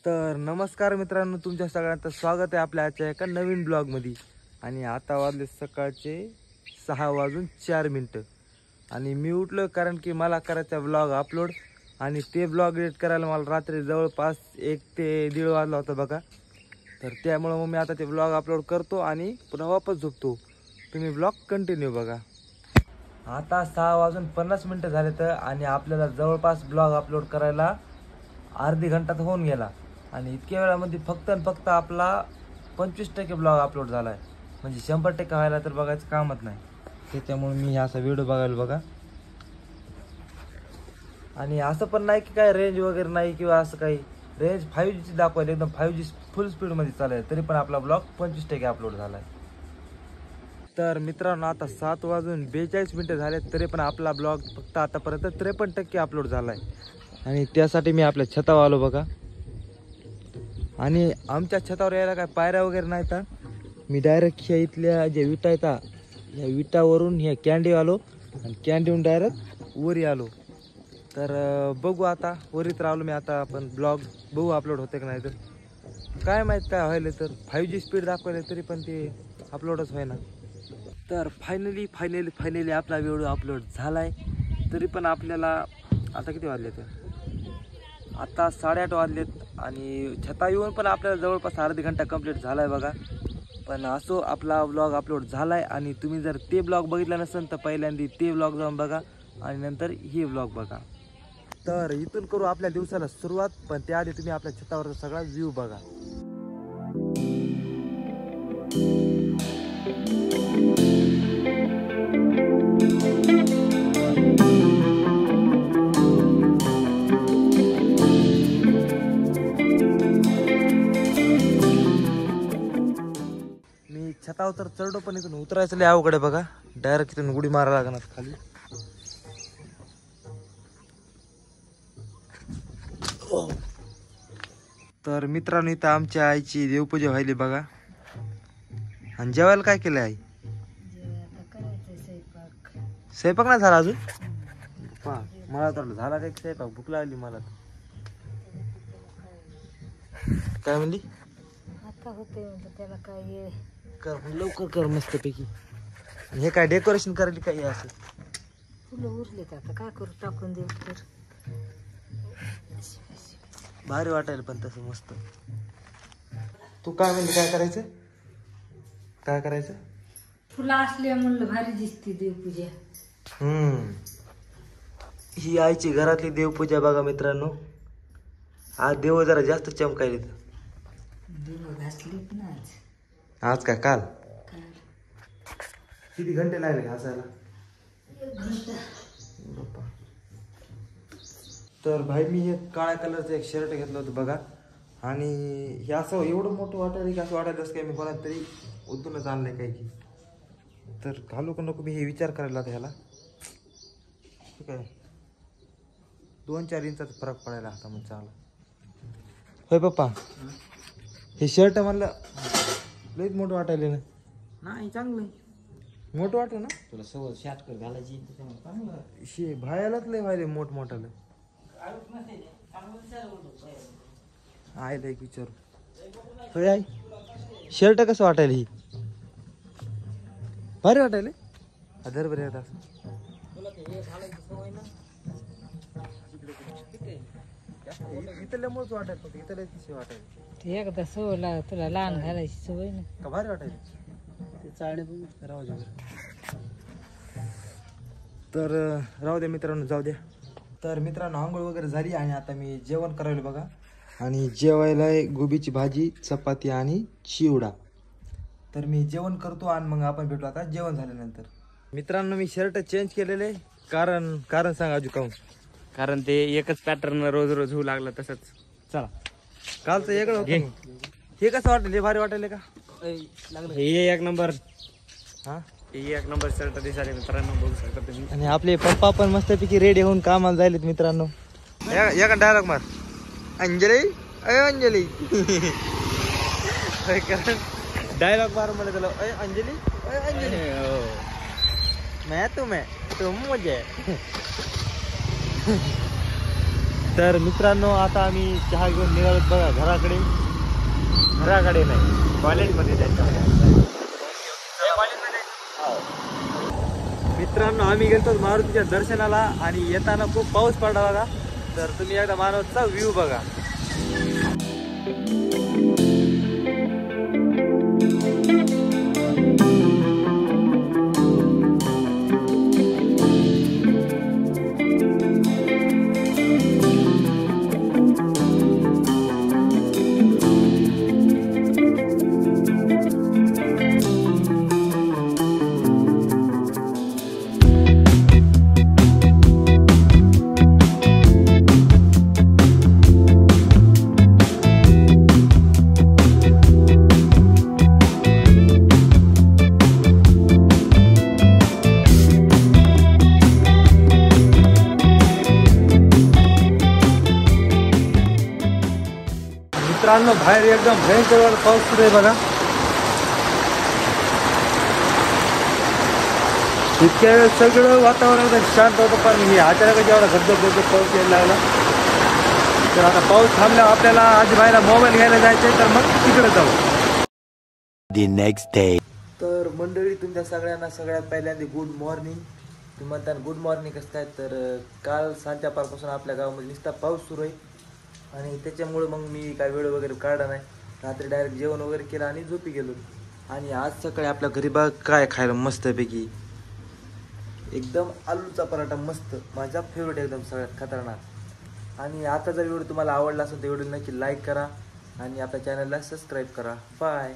तर नमस्कार मित्रांनो, तुमच्या सगळ्यांचं स्वागत आहे आपल्या आजच्या एका नवीन ब्लॉगमध्ये। आणि आता वाजले सकाळचे 6:04 आणि मी उठलो कारण की मला करायचा ब्लॉग अपलोड आणि ते ब्लॉग एडिट करायला मला रात्री जवळपास 1 ते 1:30 वाजला होता बघा। तर त्यामुळे मग मी आता ते ब्लॉग अपलोड करतो आणि पुन्हा वापस झोपतो। तुम्ही ब्लॉग कंटिन्यू बघा। आता 6:50 झाले तर आणि आपल्याला जवळपास ब्लॉग अपलोड करायला अर्धी घंटा होऊन गेला आणि इतक्या वेळामध्ये फक्त आणि फक्त आपला 25% ब्लॉग अपलोड झाला आहे। म्हणजे 100% व्हायला तर बघायचं कामच नाही। त्याच्यामुळे मी असा व्हिडिओ बघायला बघा। आणि असं पण नाही की काय रेंज वगैरे नाही किंवा असं काही, रेंज 5G दाखवायला एकदम 5G फुल स्पीडमध्ये चालू तरी पण आपला ब्लॉग 25% अपलोड झाला आहे। तर मित्रांनो आता 7:42 झाले तरी पण आपला ब्लॉग फक्त आतापर्यंत 53% अपलोड झाला आहे। आणि त्यासाठी मी आपल्या छतावर आलो बघा। आणि आमच्या छतावर यायला काय पायऱ्या वगैरे नाही तर मी डायरेक्ट ह्या इथल्या ज्या विटा येतात ह्या विटावरून ह्या कॅन्डी आलो आणि कॅन्डीहून डायरेक्ट वरी आलो। तर बघू आता वरीत राहिलो मी। आता आपण ब्लॉग बघू अपलोड होते का नाही तर काय माहीत काय व्हायला। तर 5G स्पीड दाखवायला तरी पण ते अपलोडच व्हायना। तर फायनली आपला व्हिडिओ अपलोड झाला आहे। तरी पण आपल्याला आता किती वाजले तर आता 8:30 वाजलेत आणि छता येऊन पण आपल्याला जवळपास अर्धी घंटा कंप्लीट झाला आहे बघा। पण असो आपला ब्लॉग अपलोड झाला आहे। आणि तुम्ही जर ते ब्लॉग बघितला नसेल तर पहिल्यांदा ते ब्लॉग जाऊन बघा आणि नंतर हे ब्लॉग बघा। तर इथून करू आपल्या दिवसाला सुरुवात, पण त्याआधी तुम्ही आपल्या छतावरचा सगळा व्ह्यू बघा। मी छतावर तर चढलो पण इथून उतरायचं लय अवघड आहे बघा। डायरेक्ट इथून उडी मारायला लागणार खाली। तर मित्रांनो इथं आमच्या आईची देवपूजा व्हायली बघा। आणि जेवायला काय केलं आई? स्वयंपाक नाही झाला अजून? मला तर झाला काय स्वयंपाक, भूक लागली मला। काय म्हणली? आता होते म्हणजे त्याला काय कर लवकर कर मस्त पैकी। हे काय डेकोरेशन करायला काय असं? फुलं उरलेत आता काय करू, टाकून देऊ तर भारी वाटायला पण तसं मस्त। तू काय म्हणजे काय करायचं? काय करायचं? फुलं असले म्हणलं भारी दिसते देवपूजा। ही आईची घरातली देवपूजा बघा मित्रांनो। आज देव जरा जास्त चमकायले। देव घासलीत ना आज काय काल? काल किती घंटे लागले घासायला? 1 घंटा। तर भाई मी हे काळ्या कलरचं एक शर्ट घेतलं होतं बघा। आणि हे असं एवढं मोठं वाटायला की असं वाटायचं जसं काय मी कोणाला तरी उतरूनच आणलंय काय की। तर घालू का नको मी हे विचार करायला आता ह्याला। ठीक आहे, 2-4 इंचाचा फरक पडायला आता मग चांगला होय पप्पा। हे शर्ट म्हणलं लईच मोठं वाटायला ना? नाही चांगलं मोठं वाटलं ना तुला सवय शाटकर घालायची चांगलं। शे भायालाच लय व्हायले मोठमोठालं। आयला एक विचारू होय आई, शर्ट कसं वाटायला? ही भारी वाटायला आधर बरे आता। इथं लय मोठं वाटायला फक्त इथं लय तिशी वाटायला। एकदा सवय तुला लहान घालायची सवय ना का भारी वाटायला ते चाळणे पण राहू द्या। तर राहू द्या मित्रांनो, जाऊ द्या। तर मित्रांनो आंघोळ वगैरे झाली आणि आता मी जेवण करायला बघा। आणि जेवायला गोबीची भाजी, चपाती आणि चिवडा। तर मी जेवण करतो आणि मग आपण भेटू आता जेवण झाल्यानंतर। मित्रांनो मी शर्ट चेंज केलेले कारण सांगा अजून काहून? कारण ते एकच पॅटर्न रोज रोज होऊ लागला तसंच। चला कालचं वेगळं होतं। हे कसं वाटेल? हे भारी वाटेल का? हे 1 नंबर। हा हे 1 नंबर शर्ट दिसाले मित्रांनो, बघू शकता तुम्ही। आणि आपले पप्पा पण मस्तपैकी रेडी होऊन कामाला जायलेत मित्रांनो। या डायलॉग मार अंजली, अय अंजली। डायलॉग मार मला त्याला, अय अंजली, अय अंजली। मैं तुम मुझे। तर मित्रांनो आता आम्ही चहा घेऊन निघालो बघा घराकडे. घराकडे नाही, कॉलेजमध्ये जायचं. मित्रांनो आम्ही गेलो मारुतीच्या दर्शनाला आणि येताना खूप पाऊस पडला बघा. तर तुम्ही एकदा मानवतचा व्ह्यू बघा. मित्रांनो बाहेर एकदम भयंकर पाऊस सुरू आहे बघा. इतक्या वेळ सगळं वातावरण एकदम शांत होतं पण हे अचानक जेवढा धबधब पाऊस यायला लागला. तर आता पाऊस थांबल्यावर आपल्याला आज बाहेर मोबाईल घ्यायला जायचंय तर मग तिकडे जाऊ. The next day. तर मंडळी तुमच्या सगळ्यांना सगळ्यात पहिल्यांदा गुड मॉर्निंग. तुम्ही म्हणता गुड मॉर्निंग कसं काय, तर काल सांच्यापारपासून आपल्या गावामध्ये नुसता पाऊस सुरू आहे आणि त्याच्यामुळे मग मी काय व्हिडिओ वगैरे काढला नाही. रात्री डायरेक्ट जेवण वगैरे केलं आणि झोपी गेलो. आणि आज सकाळी आपल्या घरी बघ काय खायला मस्तपैकी एकदम आलूचा पराठा मस्त, माझा फेवरेट एकदम सगळ्यात खतरनाक. आणि आता जर व्हिडिओ तुम्हाला आवडला असेल तर व्हिडिओ नक्की लाईक करा आणि आपल्या चॅनलला सबस्क्राईब करा. बाय.